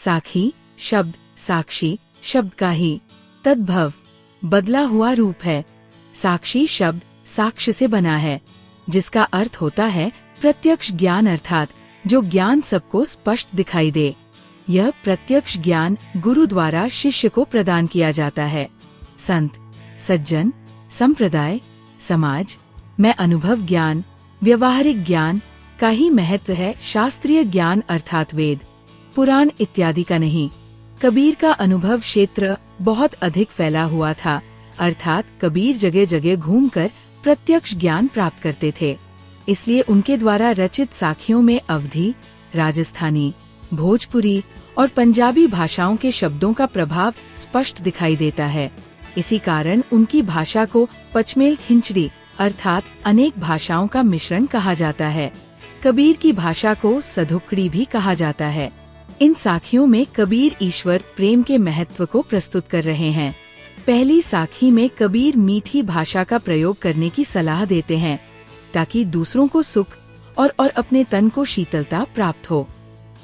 साखी शब्द साक्षी शब्द का ही तद्भव बदला हुआ रूप है। साक्षी शब्द साक्ष्य से बना है, जिसका अर्थ होता है प्रत्यक्ष ज्ञान, अर्थात जो ज्ञान सबको स्पष्ट दिखाई दे। यह प्रत्यक्ष ज्ञान गुरु द्वारा शिष्य को प्रदान किया जाता है। संत, सज्जन, संप्रदाय, समाज में अनुभव ज्ञान, व्यवहारिक ज्ञान का ही महत्व है, शास्त्रीय ज्ञान अर्थात वेद, पुराण इत्यादि का नहीं। कबीर का अनुभव क्षेत्र बहुत अधिक फैला हुआ था, अर्थात कबीर जगह जगह घूमकर प्रत्यक्ष ज्ञान प्राप्त करते थे। इसलिए उनके द्वारा रचित साखियों में अवधी, राजस्थानी, भोजपुरी और पंजाबी भाषाओं के शब्दों का प्रभाव स्पष्ट दिखाई देता है। इसी कारण उनकी भाषा को पचमेल खिंचड़ी अर्थात अनेक भाषाओं का मिश्रण कहा जाता है। कबीर की भाषा को सधुकड़ी भी कहा जाता है। इन साखियों में कबीर ईश्वर प्रेम के महत्व को प्रस्तुत कर रहे हैं। पहली साखी में कबीर मीठी भाषा का प्रयोग करने की सलाह देते हैं, ताकि दूसरों को सुख और अपने तन को शीतलता प्राप्त हो।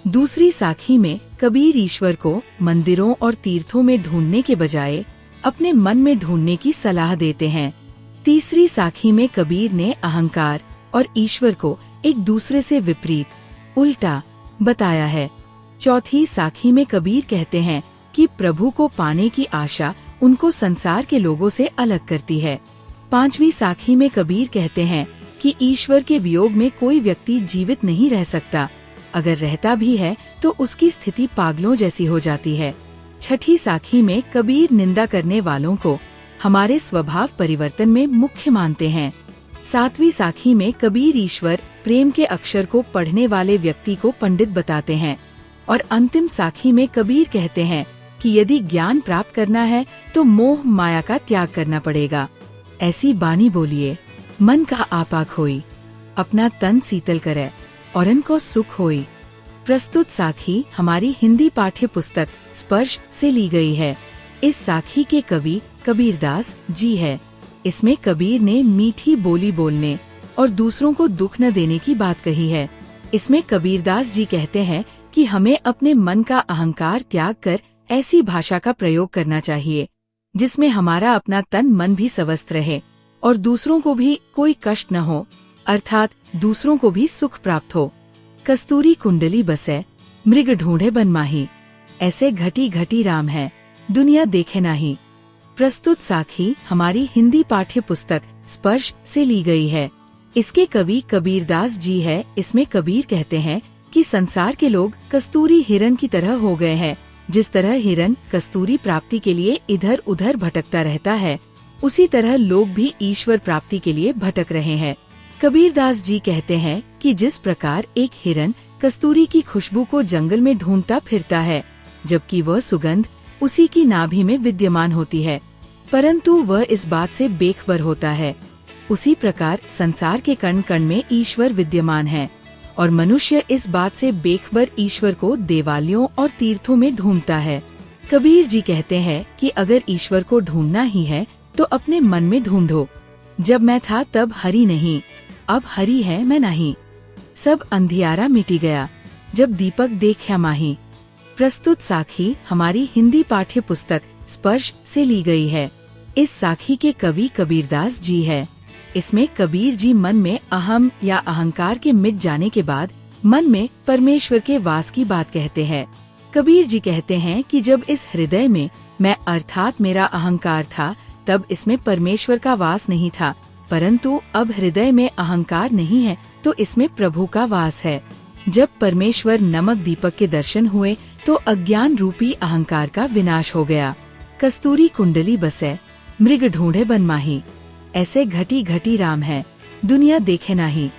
दूसरी साखी में कबीर ईश्वर को मंदिरों और तीर्थों में ढूंढने के बजाय अपने मन में ढूंढने की सलाह देते हैं। तीसरी साखी में कबीर ने अहंकार और ईश्वर को एक दूसरे से विपरीत, उल्टा बताया है। चौथी साखी में कबीर कहते हैं कि प्रभु को पाने की आशा उनको संसार के लोगों से अलग करती है। पांचवी साखी में कबीर कहते हैं कि ईश्वर के वियोग में कोई व्यक्ति जीवित नहीं रह सकता, अगर रहता भी है तो उसकी स्थिति पागलों जैसी हो जाती है। छठी साखी में कबीर निंदा करने वालों को हमारे स्वभाव परिवर्तन में मुख्य मानते हैं। सातवीं साखी में कबीर ईश्वर प्रेम के अक्षर को पढ़ने वाले व्यक्ति को पंडित बताते हैं। और अंतिम साखी में कबीर कहते हैं कि यदि ज्ञान प्राप्त करना है तो मोह माया का त्याग करना पड़ेगा। ऐसी बानी बोलिए, मन का आपा खोई, अपना तन शीतल करे और इनको सुख होई। प्रस्तुत साखी हमारी हिंदी पाठ्य पुस्तक स्पर्श से ली गई है। इस साखी के कवि कबीरदास जी है। इसमें कबीर ने मीठी बोली बोलने और दूसरों को दुख न देने की बात कही है। इसमें कबीरदास जी कहते हैं कि हमें अपने मन का अहंकार त्याग कर ऐसी भाषा का प्रयोग करना चाहिए जिसमें हमारा अपना तन मन भी स्वस्थ रहे और दूसरों को भी कोई कष्ट न हो, अर्थात दूसरों को भी सुख प्राप्त हो। कस्तूरी कुंडली बसे, मृग ढूंढे बन माही, ऐसे घटी घटी राम है, दुनिया देखे नाही। प्रस्तुत साखी हमारी हिंदी पाठ्य पुस्तक स्पर्श से ली गई है। इसके कवि कबीरदास जी है। इसमें कबीर कहते हैं कि संसार के लोग कस्तूरी हिरन की तरह हो गए हैं। जिस तरह हिरन कस्तूरी प्राप्ति के लिए इधर उधर भटकता रहता है, उसी तरह लोग भी ईश्वर प्राप्ति के लिए भटक रहे हैं। कबीरदास जी कहते हैं कि जिस प्रकार एक हिरन कस्तूरी की खुशबू को जंगल में ढूंढता फिरता है, जबकि वह सुगंध उसी की नाभि में विद्यमान होती है, परंतु वह इस बात से बेखबर होता है, उसी प्रकार संसार के कण कण में ईश्वर विद्यमान है और मनुष्य इस बात से बेखबर ईश्वर को देवालयों और तीर्थों में ढूंढता है। कबीर जी कहते हैं कि अगर ईश्वर को ढूंढना ही है तो अपने मन में ढूंढो। जब मैं था तब हरि नहीं, अब हरि है मैं नहीं। सब अंधियारा मिटी गया, जब दीपक देखा माही। प्रस्तुत साखी हमारी हिंदी पाठ्य पुस्तक स्पर्श से ली गई है। इस साखी के कवि कबीरदास जी है। इसमें कबीर जी मन में अहम या अहंकार के मिट जाने के बाद मन में परमेश्वर के वास की बात कहते हैं। कबीर जी कहते हैं कि जब इस हृदय में मैं अर्थात मेरा अहंकार था, तब इसमें परमेश्वर का वास नहीं था, परंतु अब हृदय में अहंकार नहीं है तो इसमें प्रभु का वास है। जब परमेश्वर नमक दीपक के दर्शन हुए तो अज्ञान रूपी अहंकार का विनाश हो गया। कस्तूरी कुंडली बसे, मृग ढूंढे बन माही, ऐसे घटी घटी राम है, दुनिया देखे नाही।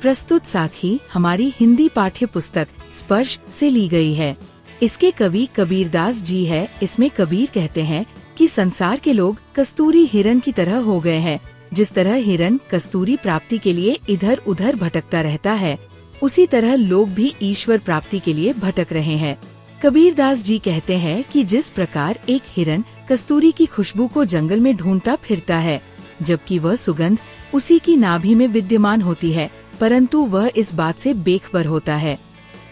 प्रस्तुत साखी हमारी हिंदी पाठ्य पुस्तक स्पर्श से ली गई है। इसके कवि कबीरदास जी है। इसमें कबीर कहते हैं कि संसार के लोग कस्तूरी हिरन की तरह हो गए हैं। जिस तरह हिरन कस्तूरी प्राप्ति के लिए इधर उधर भटकता रहता है, उसी तरह लोग भी ईश्वर प्राप्ति के लिए भटक रहे हैं। कबीरदास जी कहते हैं कि जिस प्रकार एक हिरन कस्तूरी की खुशबू को जंगल में ढूंढता फिरता है, जबकि वह सुगंध उसी की नाभि में विद्यमान होती है, परंतु वह इस बात से बेखबर होता है,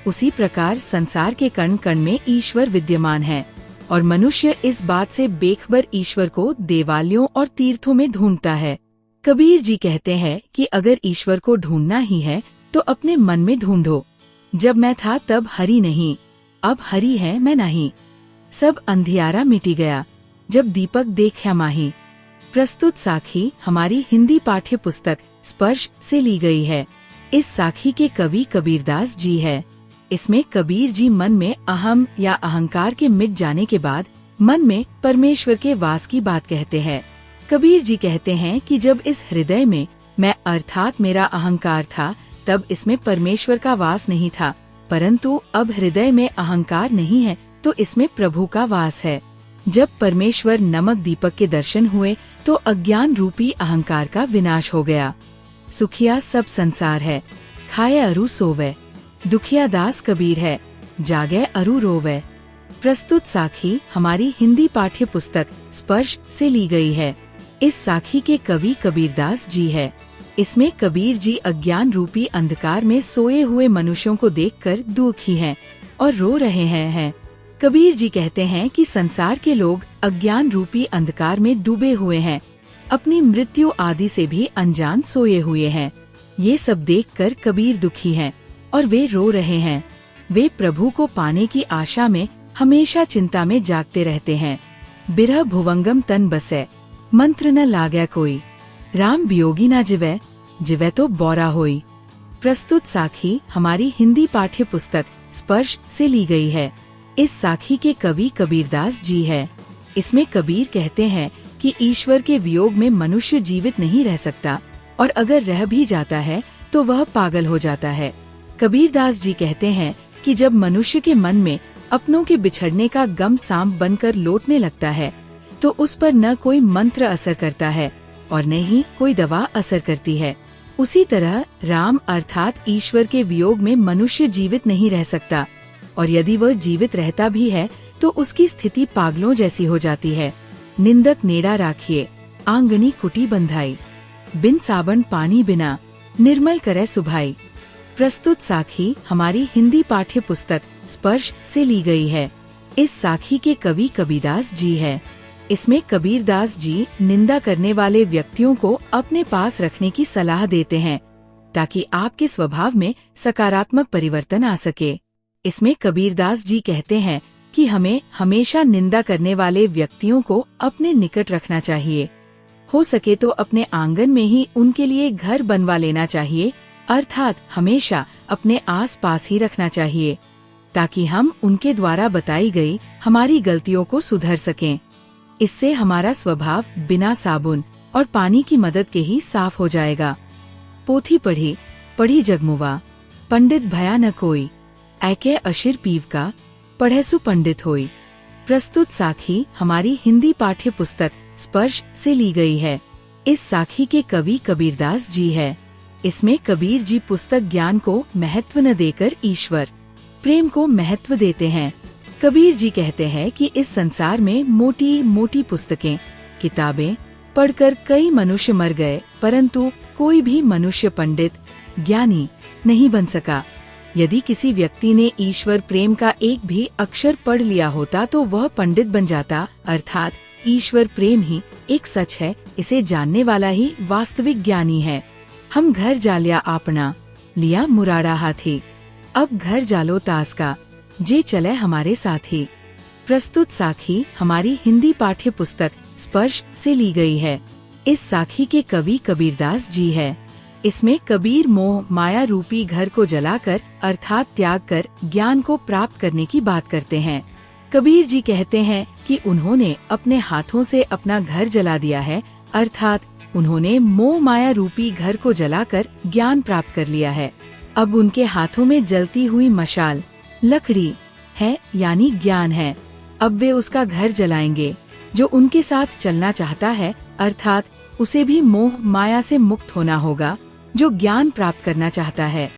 उसी प्रकार संसार के कण कण में ईश्वर विद्यमान है और मनुष्य इस बात से बेखबर ईश्वर को देवालयों और तीर्थों में ढूंढता है। कबीर जी कहते हैं कि अगर ईश्वर को ढूंढना ही है तो अपने मन में ढूंढो। जब मैं था तब हरि नहीं, अब हरि है मैं नहीं। सब अंधियारा मिटी गया, जब दीपक देखा माही। प्रस्तुत साखी हमारी हिंदी पाठ्य पुस्तक स्पर्श से ली गई है। इस साखी के कवि कबीरदास जी है। इसमें कबीर जी मन में अहम या अहंकार के मिट जाने के बाद मन में परमेश्वर के वास की बात कहते हैं। कबीर जी कहते हैं कि जब इस हृदय में मैं अर्थात मेरा अहंकार था तब इसमें परमेश्वर का वास नहीं था, परंतु अब हृदय में अहंकार नहीं है तो इसमें प्रभु का वास है। जब परमेश्वर नमक दीपक के दर्शन हुए तो अज्ञान रूपी अहंकार का विनाश हो गया। सुखिया सब संसार है, खाए अरु सोवे, दुखिया दास कबीर है, जागे अरु रोवे। प्रस्तुत साखी हमारी हिंदी पाठ्य पुस्तक स्पर्श से ली गई है। इस साखी के कवि कबीरदास जी है। इसमें कबीर जी अज्ञान रूपी अंधकार में सोए हुए मनुष्यों को देखकर दुखी हैं और रो रहे हैं। कबीर जी कहते हैं कि संसार के लोग अज्ञान रूपी अंधकार में डूबे हुए हैं, अपनी मृत्यु आदि से भी अनजान सोए हुए हैं। ये सब देखकर कबीर दुखी हैं और वे रो रहे हैं। वे प्रभु को पाने की आशा में हमेशा चिंता में जागते रहते हैं। बिरह भुवंगम तन बसे, मंत्र न लाग्या कोई, राम वियोगी न जिवे, जिवे तो बौरा होई। प्रस्तुत साखी हमारी हिंदी पाठ्य पुस्तक स्पर्श से ली गई है। इस साखी के कवि कबीरदास जी है। इसमें कबीर कहते हैं कि ईश्वर के वियोग में मनुष्य जीवित नहीं रह सकता और अगर रह भी जाता है तो वह पागल हो जाता है। कबीरदास जी कहते हैं कि जब मनुष्य के मन में अपनों के बिछड़ने का गम सांप बनकर लौटने लगता है तो उस पर न कोई मंत्र असर करता है और न ही कोई दवा असर करती है। उसी तरह राम अर्थात ईश्वर के वियोग में मनुष्य जीवित नहीं रह सकता और यदि वह जीवित रहता भी है तो उसकी स्थिति पागलों जैसी हो जाती है। निंदक नेड़ा राखिए, आंगनी कुटी बंधाई, बिन साबन पानी बिना, निर्मल करे सुभाई। प्रस्तुत साखी हमारी हिंदी पाठ्य पुस्तक स्पर्श से ली गई है। इस साखी के कवि कबीरदास जी है। इसमें कबीरदास जी निंदा करने वाले व्यक्तियों को अपने पास रखने की सलाह देते हैं ताकि आपके स्वभाव में सकारात्मक परिवर्तन आ सके। इसमें कबीरदास जी कहते हैं कि हमें हमेशा निंदा करने वाले व्यक्तियों को अपने निकट रखना चाहिए। हो सके तो अपने आंगन में ही उनके लिए घर बनवा लेना चाहिए, अर्थात हमेशा अपने आस पास ही रखना चाहिए ताकि हम उनके द्वारा बताई गई हमारी गलतियों को सुधर सकें। इससे हमारा स्वभाव बिना साबुन और पानी की मदद के ही साफ हो जाएगा। पोथी पढ़ी पढ़ी जगमुआ, पंडित भया न कोई, ऐके अशिर पीव का, पढ़ेसु पंडित होई। प्रस्तुत साखी हमारी हिंदी पाठ्य पुस्तक स्पर्श से ली गई है। इस साखी के कवि कबीरदास जी है। इसमें कबीर जी पुस्तक ज्ञान को महत्व न देकर ईश्वर प्रेम को महत्व देते हैं। कबीर जी कहते हैं कि इस संसार में मोटी मोटी पुस्तकें किताबें पढ़कर कई मनुष्य मर गए, परंतु कोई भी मनुष्य पंडित ज्ञानी नहीं बन सका। यदि किसी व्यक्ति ने ईश्वर प्रेम का एक भी अक्षर पढ़ लिया होता तो वह पंडित बन जाता, अर्थात ईश्वर प्रेम ही एक सच है, इसे जानने वाला ही वास्तविक ज्ञानी है। हम घर जालिया आपना, लिया मुराड़ा हाथी, अब घर जालो तास का, जे चले हमारे साथी। प्रस्तुत साखी हमारी हिंदी पाठ्य पुस्तक स्पर्श से ली गई है। इस साखी के कवि कबीरदास जी है। इसमें कबीर मोह माया रूपी घर को जलाकर अर्थात त्याग कर ज्ञान को प्राप्त करने की बात करते हैं। कबीर जी कहते हैं कि उन्होंने अपने हाथों से अपना घर जला दिया है, अर्थात उन्होंने मोह माया रूपी घर को जलाकर ज्ञान प्राप्त कर लिया है। अब उनके हाथों में जलती हुई मशाल लकड़ी है, यानी ज्ञान है। अब वे उसका घर जलाएंगे। जो उनके साथ चलना चाहता है, अर्थात उसे भी मोह माया से मुक्त होना होगा। जो ज्ञान प्राप्त करना चाहता है